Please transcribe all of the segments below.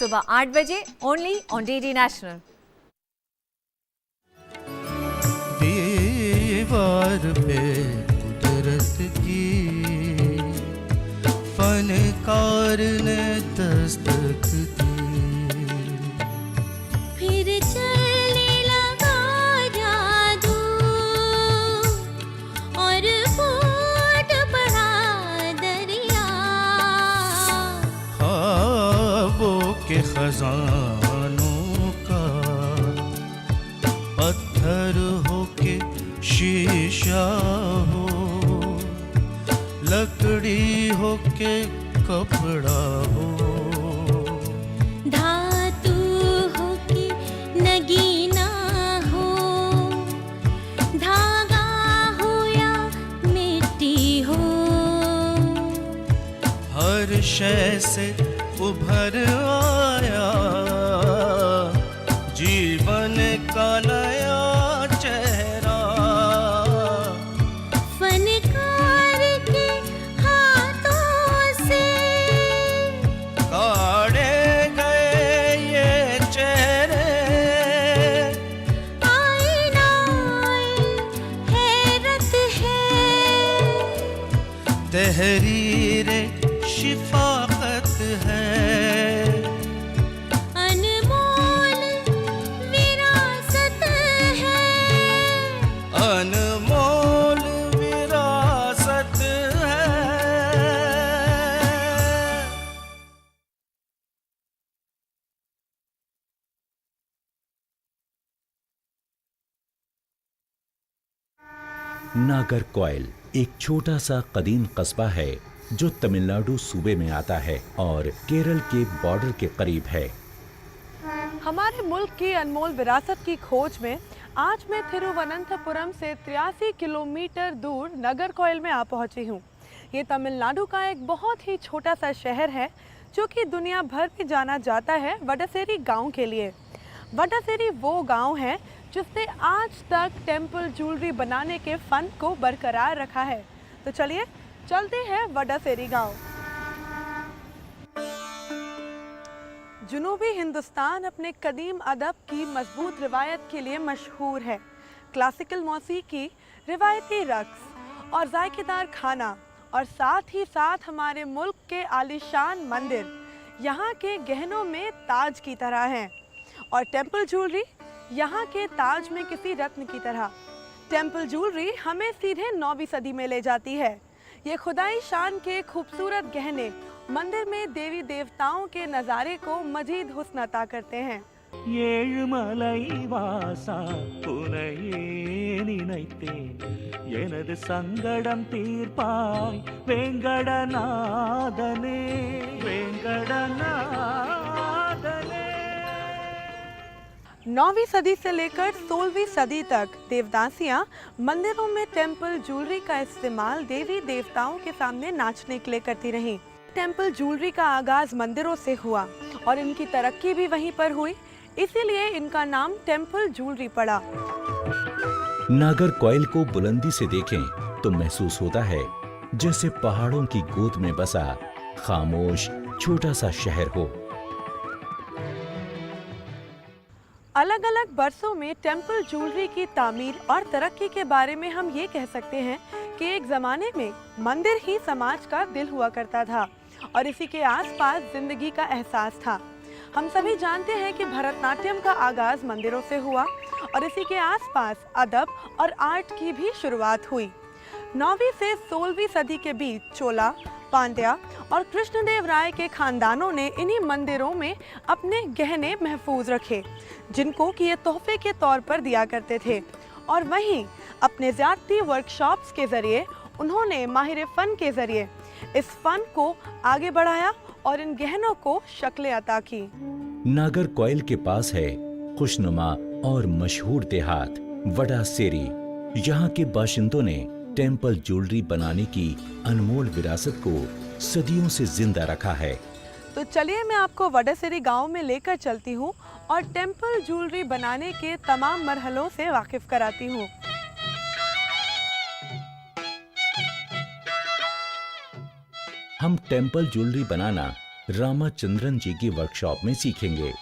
सुबह 8 बजे only on DD national. दीवार पे कुदरत की फनकार ने दस्तक दी, फिर चलने लगा जादू और फूट पड़ा दरिया। ख्वाबों के खजानों का पत्थर हो के शीशा हो, लकड़ी हो के कपड़ा हो, धातु हो कि नगीना हो, धागा हो या मिट्टी हो, हर शय से उभर आया जीवन का नया चेहरा। फनकार के हाथों से काढ़े गए ये चेहरे, आईना हैरत है, तहरीरे शिफाकत है, अनमोल विरासत है, अनमोल विरासत है। नागरकोइल एक छोटा सा कदीम कस्बा है जो तमिलनाडु सूबे में आता है और केरल के बॉर्डर के करीब है। हमारे मुल्क की अनमोल विरासत की खोज में आज मैं थिरुवनंतपुरम से 83 किलोमीटर दूर नागरकोइल में आ पहुंची हूं। ये तमिलनाडु का एक बहुत ही छोटा सा शहर है जो कि दुनिया भर में जाना जाता है वडासेरी गांव के लिए। वडासेरी वो गांव है जिसने आज तक टेम्पल ज्वेलरी बनाने के फन को बरकरार रखा है। तो चलिए चलते हैं वडासेरी गांव। जुनूबी हिंदुस्तान अपने कदीम अदब की मजबूत रिवायत के लिए मशहूर है। क्लासिकल मौसीकी, रिवायती रक्स और जायकेदार खाना और साथ ही साथ हमारे मुल्क के आलीशान मंदिर यहाँ के गहनों में ताज की तरह हैं और टेम्पल ज्वेलरी यहाँ के ताज में किसी रत्न की तरह। टेम्पल ज्वेलरी हमें सीधे 9वीं सदी में ले जाती है। ये खुदाई शान के खूबसूरत गहने मंदिर में देवी देवताओं के नज़ारे को मजीद हुस्न अता करते हैं। ஏழுமலை வாசா உனையே நினைத்தேன், எனது சங்கடம் தீர்ப்பாய் வேங்கடநாதனே, வேங்கடநாதனே। 9वीं सदी से लेकर 16वीं सदी तक देवदासियां मंदिरों में टेम्पल ज्वेलरी का इस्तेमाल देवी देवताओं के सामने नाचने के लिए करती रहीं। टेम्पल ज्वेलरी का आगाज मंदिरों से हुआ और इनकी तरक्की भी वहीं पर हुई, इसीलिए इनका नाम टेम्पल ज्वेलरी पड़ा। नागरकोइल को बुलंदी से देखें तो महसूस होता है जैसे पहाड़ों की गोद में बसा खामोश छोटा सा शहर हो। अलग अलग बरसों में टेम्पल ज्वेलरी की तामीर और तरक्की के बारे में हम ये कह सकते हैं कि एक ज़माने में मंदिर ही समाज का दिल हुआ करता था और इसी के आसपास जिंदगी का एहसास था। हम सभी जानते हैं कि भरतनाट्यम का आगाज़ मंदिरों से हुआ और इसी के आसपास अदब और आर्ट की भी शुरुआत हुई। 9वीं से 16वीं सदी के बीच चोला, पांड्या और कृष्णदेव राय के खानदानों ने इन्हीं मंदिरों में अपने गहने महफूज रखे, जिनको कि ये तोहफे के तौर पर दिया करते थे। और वहीं अपने ज़्यादती वर्कशॉप्स के ज़रिए उन्होंने माहिर फ़न के ज़रिए इस फ़न को आगे बढ़ाया और इन गहनों को शक्लें अता की। नागरकोइल के पास है खुशनुमा और मशहूर देहात वडासेरी। यहाँ के बाशिंदों ने टेम्पल ज्वेलरी बनाने की अनमोल विरासत को सदियों से जिंदा रखा है। तो चलिए मैं आपको वडासेरी गांव में लेकर चलती हूँ और टेम्पल ज्वेलरी बनाने के तमाम मरहलों से वाकिफ कराती हूँ। हम टेम्पल ज्वेलरी बनाना रामाचंद्रन जी की वर्कशॉप में सीखेंगे।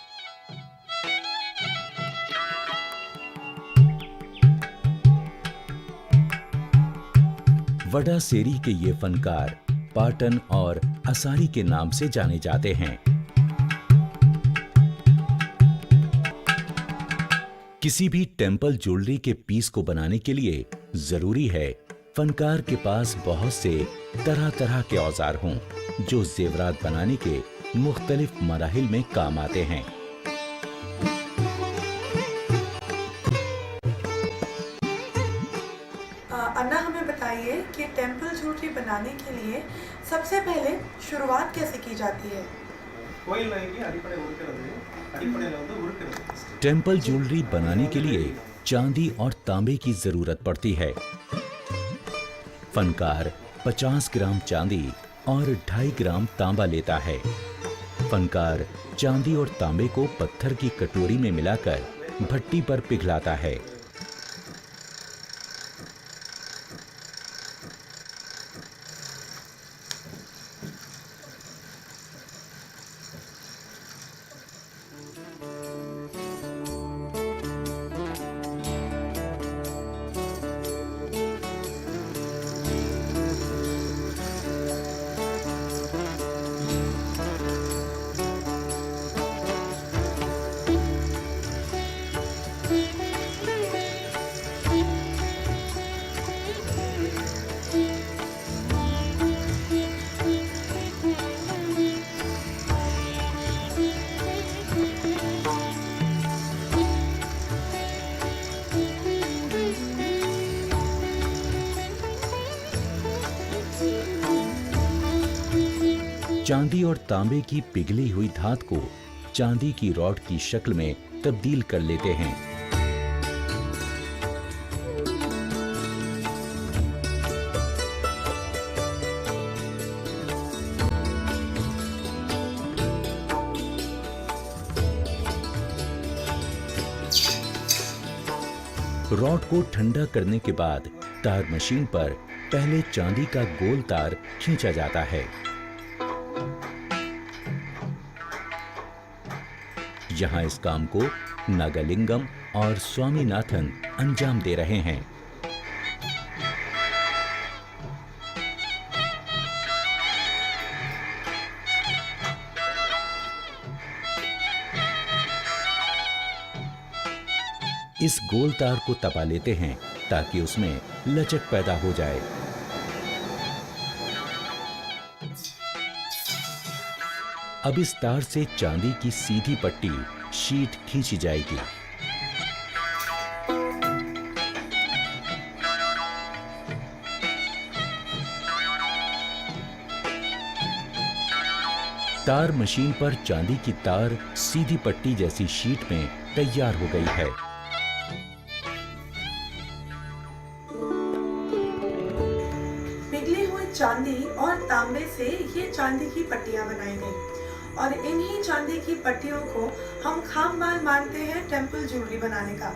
वडासेरी के ये फनकार पाटन और असारी के नाम से जाने जाते हैं। किसी भी टेम्पल ज्वेलरी के पीस को बनाने के लिए जरूरी है फनकार के पास बहुत से तरह तरह के औजार हों जो जेवरात बनाने के मुख्तलिफ मराहिल में काम आते हैं। अन्ना, हमें बताइए कि टेम्पल ज्वेलरी बनाने के लिए सबसे पहले शुरुआत कैसे की जाती है? टेम्पल ज्वेलरी बनाने के लिए चांदी और तांबे की जरूरत पड़ती है। फनकार 50 ग्राम चांदी और 2.5 ग्राम तांबा लेता है। फनकार चांदी और तांबे को पत्थर की कटोरी में मिलाकर भट्टी पर पिघलाता है। चांदी और तांबे की पिघली हुई धात को चांदी की रॉड की शक्ल में तब्दील कर लेते हैं। रॉड को ठंडा करने के बाद तार मशीन पर पहले चांदी का गोल तार खींचा जाता है। यहाँ इस काम को नागालिंगम और स्वामीनाथन अंजाम दे रहे हैं। इस गोल तार को तपा लेते हैं ताकि उसमें लचक पैदा हो जाए। अब इस तार से चांदी की सीधी पट्टी शीट खींची जाएगी। तार मशीन पर चांदी की तार सीधी पट्टी जैसी शीट में तैयार हो गई है। पिघली हुई चांदी और तांबे से ये चांदी की पट्टियां बनाई गई और इन्हीं चांदी की पट्टियों को हम खाम माल मानते हैं टेम्पल ज्वेलरी बनाने का।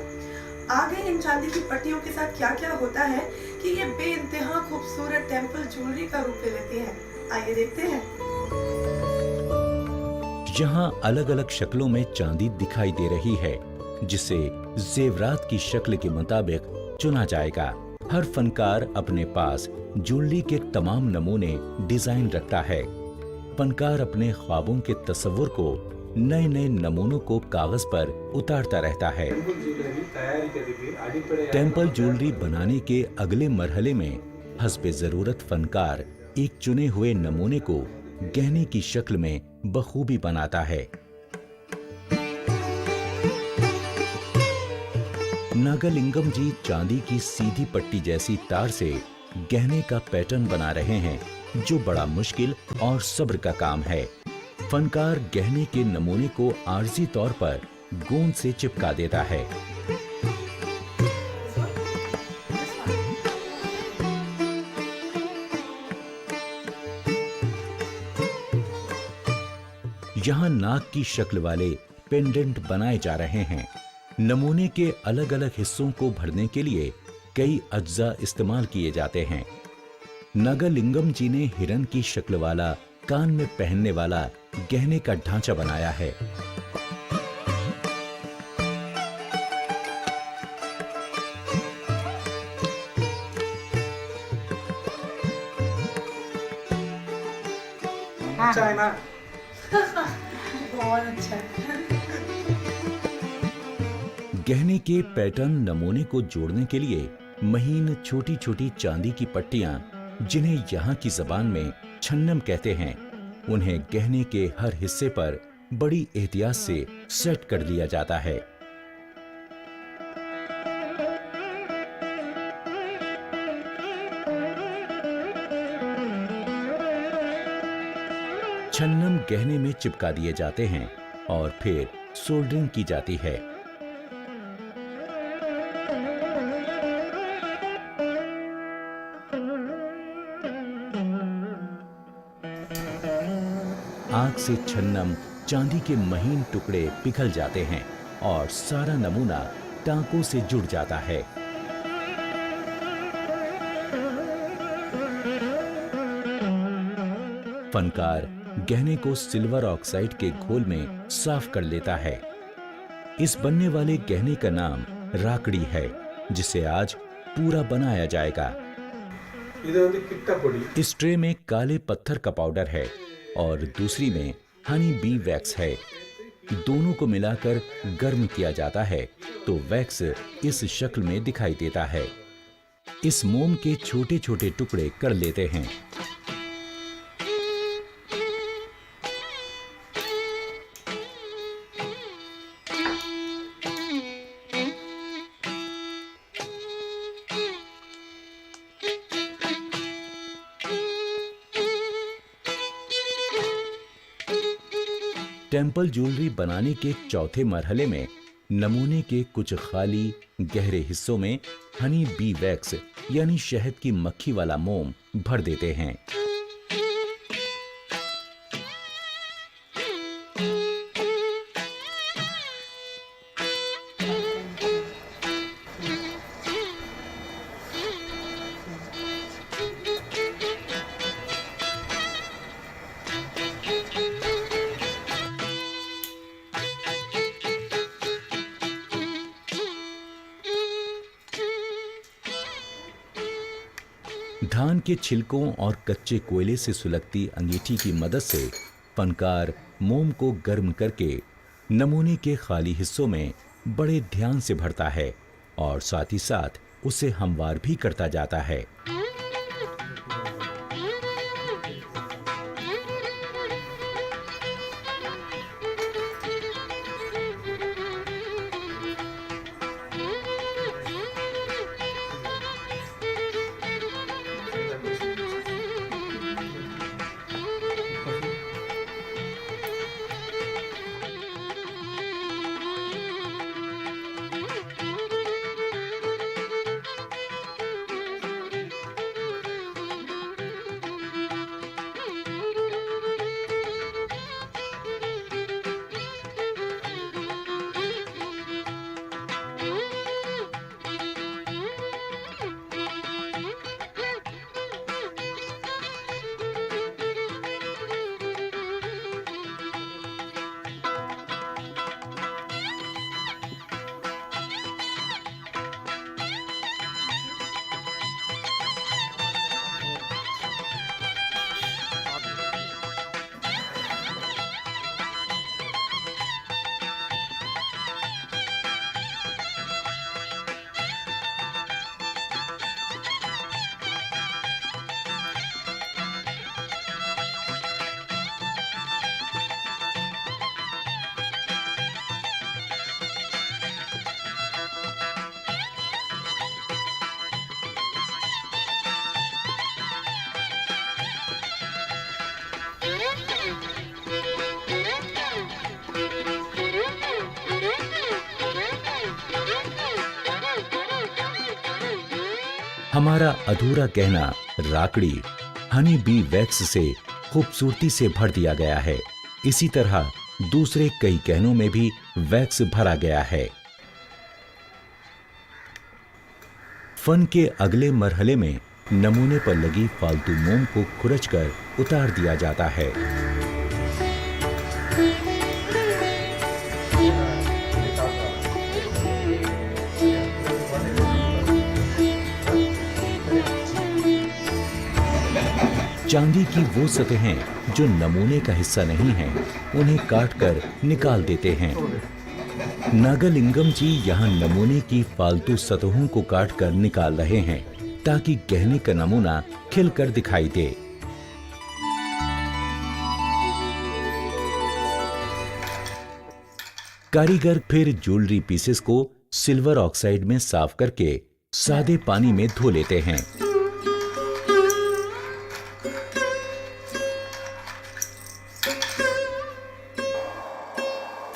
आगे इन चांदी की पट्टियों के साथ क्या क्या होता है कि ये बेइंतहा खूबसूरत टेम्पल ज्वेलरी का रूप ले लेती है। आइए देखते हैं। यहाँ अलग अलग शक्लों में चांदी दिखाई दे रही है जिसे जेवरात की शक्ल के मुताबिक चुना जाएगा। हर फनकार अपने पास ज्वेलरी के तमाम नमूने डिजाइन रखता है। फनकार अपने ख्वाबों के तस्वुर को नए नए नमूनों को कागज पर उतारता रहता है। टेम्पल ज्वेलरी बनाने के अगले मरहले में हस्बे जरूरत फनकार एक चुने हुए नमूने को गहने की शक्ल में बखूबी बनाता है। नागालिंगम जी चांदी की सीधी पट्टी जैसी तार से गहने का पैटर्न बना रहे हैं जो बड़ा मुश्किल और सब्र का काम है। फनकार गहने के नमूने को आर्जी तौर पर गोंद से चिपका देता है। यहाँ नाक की शक्ल वाले पेंडेंट बनाए जा रहे हैं। नमूने के अलग अलग हिस्सों को भरने के लिए कई अज्जा इस्तेमाल किए जाते हैं। नागालिंगम जी ने हिरन की शक्ल वाला कान में पहनने वाला गहने का ढांचा बनाया है। अच्छा है ना? बहुत अच्छा है। गहने के पैटर्न नमूने को जोड़ने के लिए महीन छोटी छोटी चांदी की पट्टियां, जिन्हें यहाँ की जबान में छन्नम कहते हैं, उन्हें गहने के हर हिस्से पर बड़ी एहतियात से सेट कर दिया जाता है। छन्नम गहने में चिपका दिए जाते हैं और फिर सोल्डरिंग की जाती है। आग से छन्नम चांदी के महीन टुकड़े पिघल जाते हैं और सारा नमूना टांकों से जुड़ जाता है। फनकार गहने को सिल्वर ऑक्साइड के घोल में साफ कर लेता है। इस बनने वाले गहने का नाम राकड़ी है, जिसे आज पूरा बनाया जाएगा। इस ट्रे में काले पत्थर का पाउडर है और दूसरी में हनी बी वैक्स है। दोनों को मिलाकर गर्म किया जाता है तो वैक्स इस शक्ल में दिखाई देता है। इस मोम के छोटे छोटे टुकड़े कर लेते हैं। टेम्पल ज्वेलरी बनाने के चौथे मरहले में नमूने के कुछ खाली गहरे हिस्सों में हनी बी वैक्स यानी शहद की मक्खी वाला मोम भर देते हैं। धान के छिलकों और कच्चे कोयले से सुलगती अंगीठी की मदद से फनकार मोम को गर्म करके नमूने के खाली हिस्सों में बड़े ध्यान से भरता है और साथ ही साथ उसे हमवार भी करता जाता है। हमारा अधूरा गहना राकड़ी हनी बी वैक्स से खूबसूरती से भर दिया गया है। इसी तरह दूसरे कई गहनों में भी वैक्स भरा गया है। फन के अगले मरहले में नमूने पर लगी फालतू मोम को खुरचकर उतार दिया जाता है। चांदी की वो सतहें जो नमूने का हिस्सा नहीं हैं, उन्हें काटकर निकाल देते हैं। नागालिंगम जी यहाँ नमूने की फालतू सतहों को काटकर निकाल रहे हैं ताकि गहने का नमूना खिलकर दिखाई दे। कारीगर फिर ज्वेलरी पीसेस को सिल्वर ऑक्साइड में साफ करके सादे पानी में धो लेते हैं।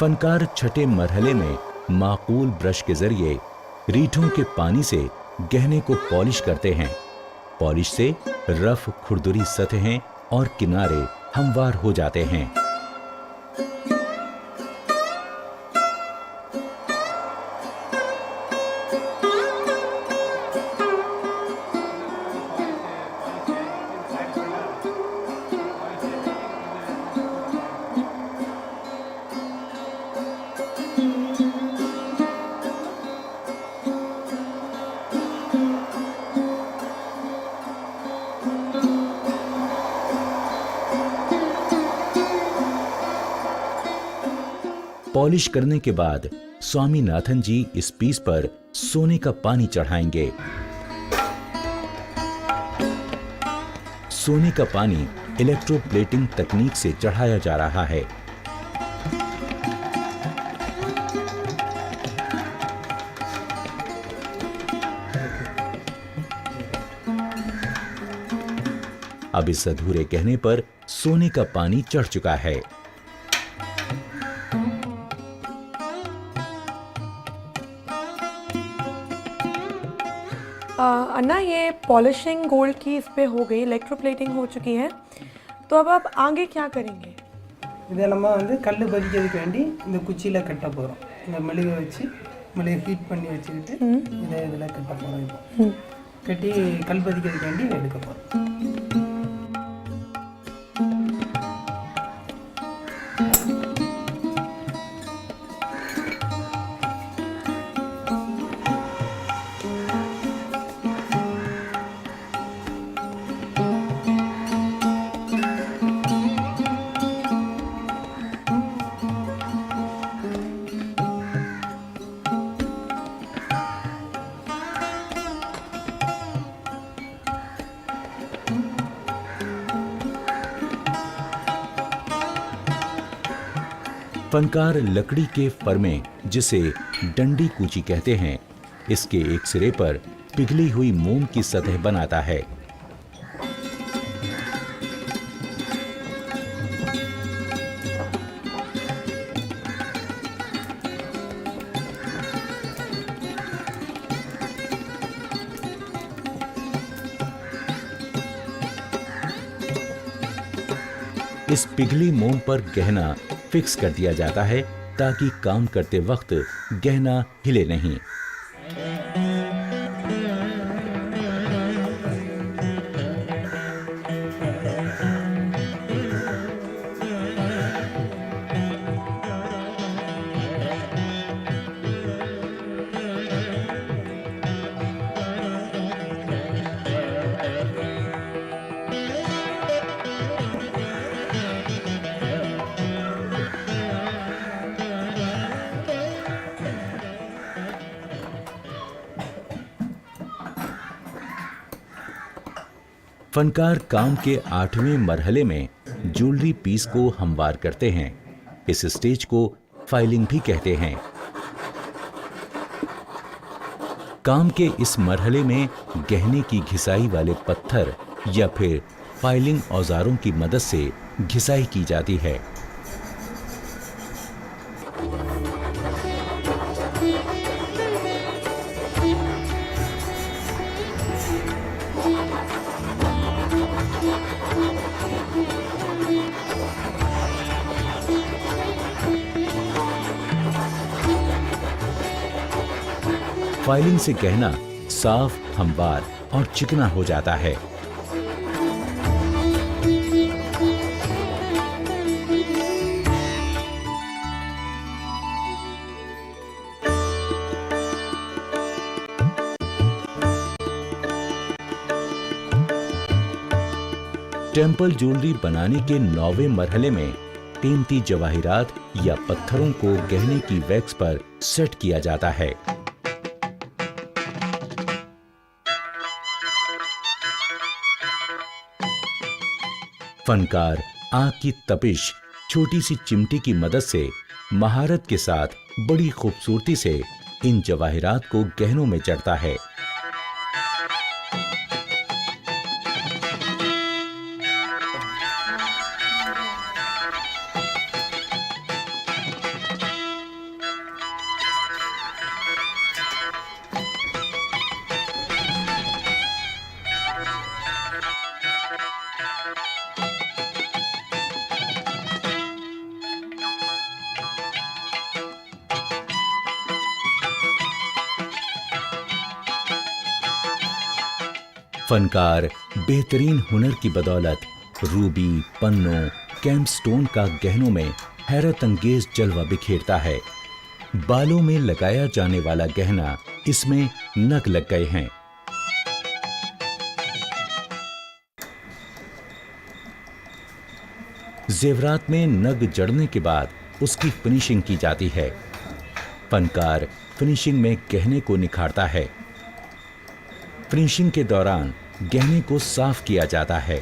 फनकार छठे मरहले में माकूल ब्रश के जरिए रीठों के पानी से गहने को पॉलिश करते हैं। पॉलिश से रफ खुरदुरी सतहें और किनारे हमवार हो जाते हैं। पॉलिश करने के बाद स्वामीनाथन जी इस पीस पर सोने का पानी चढ़ाएंगे। सोने का पानी इलेक्ट्रोप्लेटिंग तकनीक से चढ़ाया जा रहा है। अब इस अधूरे गहने पर सोने का पानी चढ़ चुका है। अन्ना, ये पॉलिशिंग गोल्ड की इस पे हो गई, इलेक्ट्रोप्लेटिंग हो चुकी है, तो अब आप आगे क्या करेंगे? இதை நம்ம வந்து கல் பதிக்கிறதுக்கு வேண்டி இந்த குச்சியில் கட்ட போகிறோம். இந்த மெழுகை வச்சு மெழுகை ஹீட் பண்ணி வச்சுக்கிட்டு இதை இதில் கட்ட போகிறோம். இப்போ கட்டி கல் பதிக்கிறதுக்கு வேண்டி எடுக்க போகிறோம். फनकार लकड़ी के फरमे, जिसे डंडी कूची कहते हैं, इसके एक सिरे पर पिघली हुई मोम की सतह बनाता है। इस पिघली मोम पर गहना फिक्स कर दिया जाता है ताकि काम करते वक्त गहना हिले नहीं। फनकार काम के 8वें मरहले में ज्वेलरी पीस को हमवार करते हैं। इस स्टेज को फाइलिंग भी कहते हैं। काम के इस मरहले में गहने की घिसाई वाले पत्थर या फिर फाइलिंग औजारों की मदद से घिसाई की जाती है। फाइलिंग से गहना साफ, हमवार और चिकना हो जाता है। टेम्पल ज्वेलरी बनाने के 9वें मरहले में कीमती जवाहिरात या पत्थरों को गहने की वैक्स पर सेट किया जाता है। फनकार आग की तपिश छोटी सी चिमटी की मदद से महारत के साथ बड़ी खूबसूरती से इन जवाहिरात को गहनों में जड़ता है। फनकार बेहतरीन हुनर की बदौलत रूबी, पन्नों, कैम्पस्टोन का गहनों में हैरत अंगेज जलवा बिखेरता है। बालों में लगाया जाने वाला गहना इसमें नग लग गए हैं। जेवरात में नग जड़ने के बाद उसकी फिनिशिंग की जाती है। फनकार फिनिशिंग में गहने को निखारता है। फिनिशिंग के दौरान गहने को साफ किया जाता है।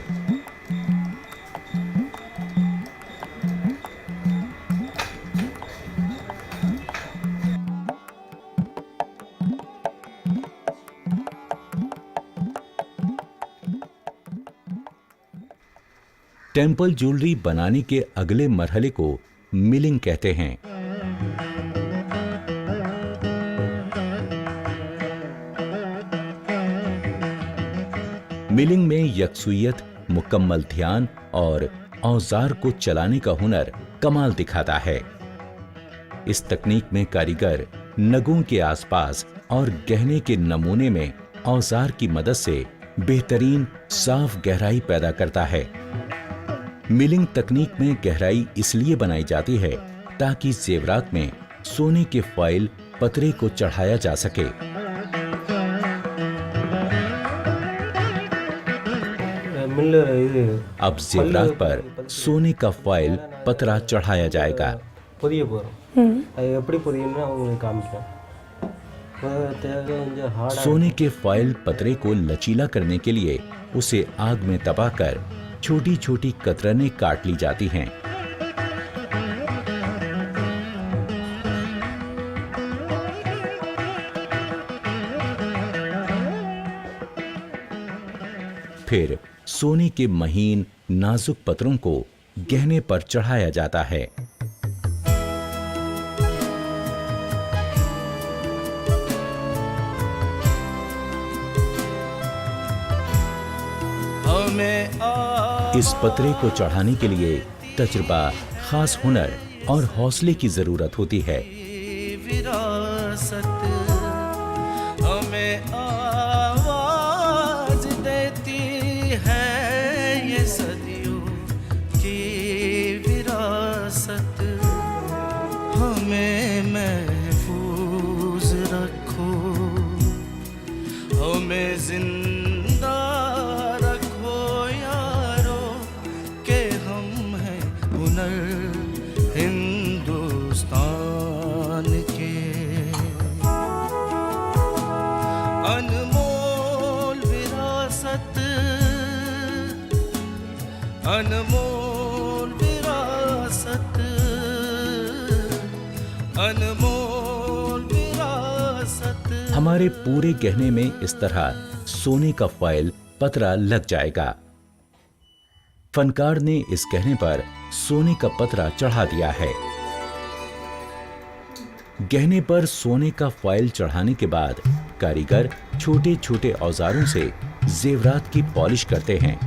टेम्पल ज्वेलरी बनाने के अगले मरहले को मिलिंग कहते हैं। मिलिंग में यकसुयत, मुकम्मल ध्यान और औजार को चलाने का हुनर कमाल दिखाता है। इस तकनीक में कारीगर नगों के आसपास और गहने के नमूने में औजार की मदद से बेहतरीन साफ गहराई पैदा करता है। मिलिंग तकनीक में गहराई इसलिए बनाई जाती है ताकि जेवरात में सोने के फॉइल पतरे को चढ़ाया जा सके। अब जेवरात पर सोने का फॉइल पतरा चढ़ाया जाएगा। सोने के फॉइल पतरे को लचीला करने के लिए उसे आग में दबाकर छोटी छोटी कतरनें काट ली जाती हैं। फिर सोने के महीन नाजुक पत्रों को गहने पर चढ़ाया जाता है। इस पतरे को चढ़ाने के लिए तजुर्बा, खास हुनर और हौसले की जरूरत होती है। विरासत हमें आवाज देती है, ये सदियों की विरासत। हमें महफूज रखो, हमें जिंदा रखो यारो, के हम हैं हुनर हिंदुस्तान के। अनमोल विरासत, अनमोल विरासत, अनमोल विरासत। हमारे पूरे गहने में इस तरह सोने का फॉइल पतरा लग जाएगा। फनकार ने इस गहने पर सोने का पतरा चढ़ा दिया है। गहने पर सोने का फॉइल चढ़ाने के बाद कारीगर छोटे छोटे औजारों से जेवरात की पॉलिश करते हैं।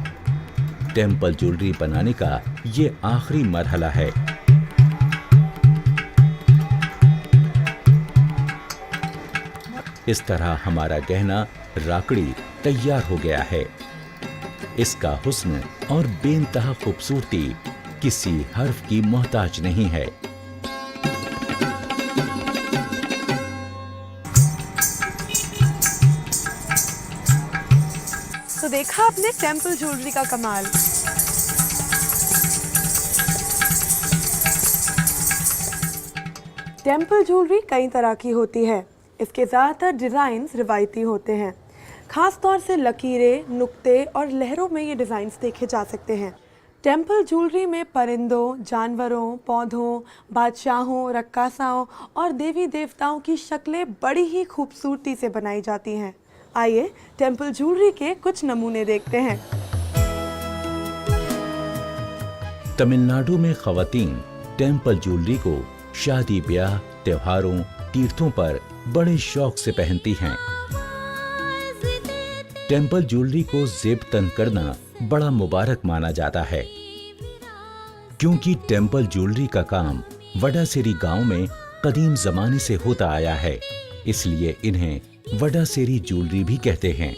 टेम्पल ज्वेलरी बनाने का ये आखिरी मरहला है। इस तरह हमारा गहना राकड़ी तैयार हो गया है। इसका हुस्न और बेइंतहा खूबसूरती किसी हर्फ की मोहताज नहीं है। तो देखा आपने टेम्पल ज्वेलरी का कमाल। टेम्पल ज्वेलरी कई तरह की होती है। इसके ज़्यादातर डिज़ाइंस रिवायती होते हैं। ख़ास तौर से लकीरें, नुक्ते और लहरों में ये डिज़ाइंस देखे जा सकते हैं। टेम्पल ज्वेलरी में परिंदों, जानवरों, पौधों, बादशाहों, रक्कासाओं और देवी देवताओं की शक्लें बड़ी ही खूबसूरती से बनाई जाती हैं। आइए टेम्पल ज्वेलरी के कुछ नमूने देखते हैं। तमिलनाडु में ख़वातीन टेम्पल ज्वेलरी को शादी ब्याह, त्योहारों, तीर्थों पर बड़े शौक से पहनती हैं। टेम्पल ज्वेलरी को जेब तन करना बड़ा मुबारक माना जाता है, क्योंकि टेम्पल ज्वेलरी का काम वडासेरी गांव में कदीम जमाने से होता आया है, इसलिए इन्हें वडासेरी ज्वेलरी भी कहते हैं।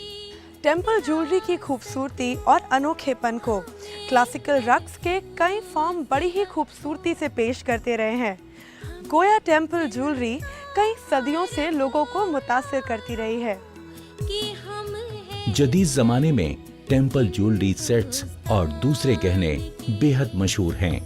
टेम्पल ज्वेलरी की खूबसूरती और अनोखेपन को क्लासिकल रक्स के कई फॉर्म बड़ी ही खूबसूरती से पेश करते रहे हैं। गोया टेम्पल ज्वेलरी कई सदियों से लोगों को मुतासिर करती रही है। जदीद जमाने में टेम्पल ज्वेलरी सेट्स और दूसरे गहने बेहद मशहूर हैं।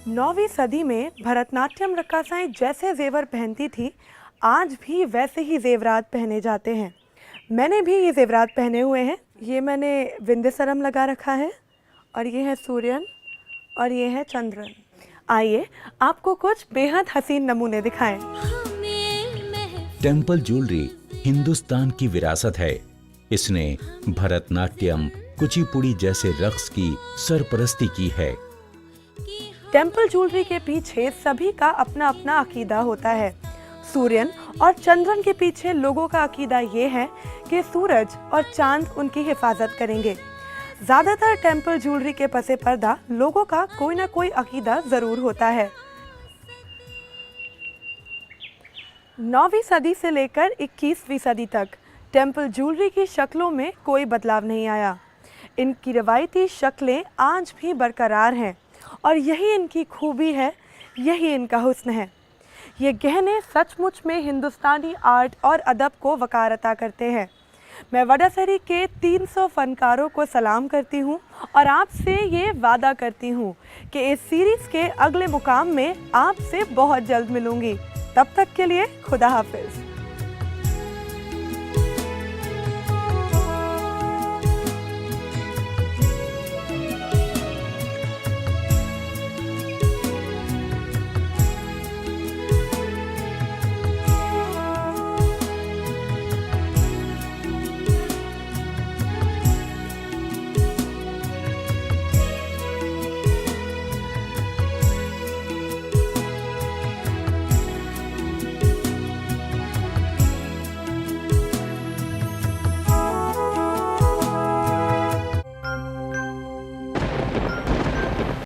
नौवीं सदी में भरतनाट्यम रक्कासाएं जैसे जेवर पहनती थी, आज भी वैसे ही जेवरात पहने जाते हैं। मैंने भी ये जेवरात पहने हुए हैं। ये मैंने विंध्यसरम लगा रखा है और ये है सूर्यन और ये है चंद्रन। आइए आपको कुछ बेहद हसीन नमूने दिखाएं। टेम्पल ज्वेलरी हिंदुस्तान की विरासत है। इसने भरतनाट्यम, कुचिपुड़ी जैसे रक्स की सरपरस्ती की है। टेम्पल ज्वेलरी के पीछे सभी का अपना अपना अकीदा होता है। सूर्यन और चंद्रन के पीछे लोगों का अकीदा ये है कि सूरज और चांद उनकी हिफाजत करेंगे। ज़्यादातर टेम्पल ज्वेलरी के पसे पर्दा लोगों का कोई ना कोई अकीदा ज़रूर होता है। 9वीं सदी से लेकर 21वीं सदी तक टेम्पल ज्वेलरी की शक्लों में कोई बदलाव नहीं आया। इनकी रवायती शक्लें आज भी बरकरार हैं और यही इनकी खूबी है, यही इनका हुस्न है। ये गहने सचमुच में हिंदुस्तानी आर्ट और अदब को वकार अता करते हैं। मैं वडासेरी के 300 फनकारों को सलाम करती हूँ और आपसे ये वादा करती हूँ कि इस सीरीज़ के अगले मुकाम में आपसे बहुत जल्द मिलूँगी। तब तक के लिए खुदा हाफिज़।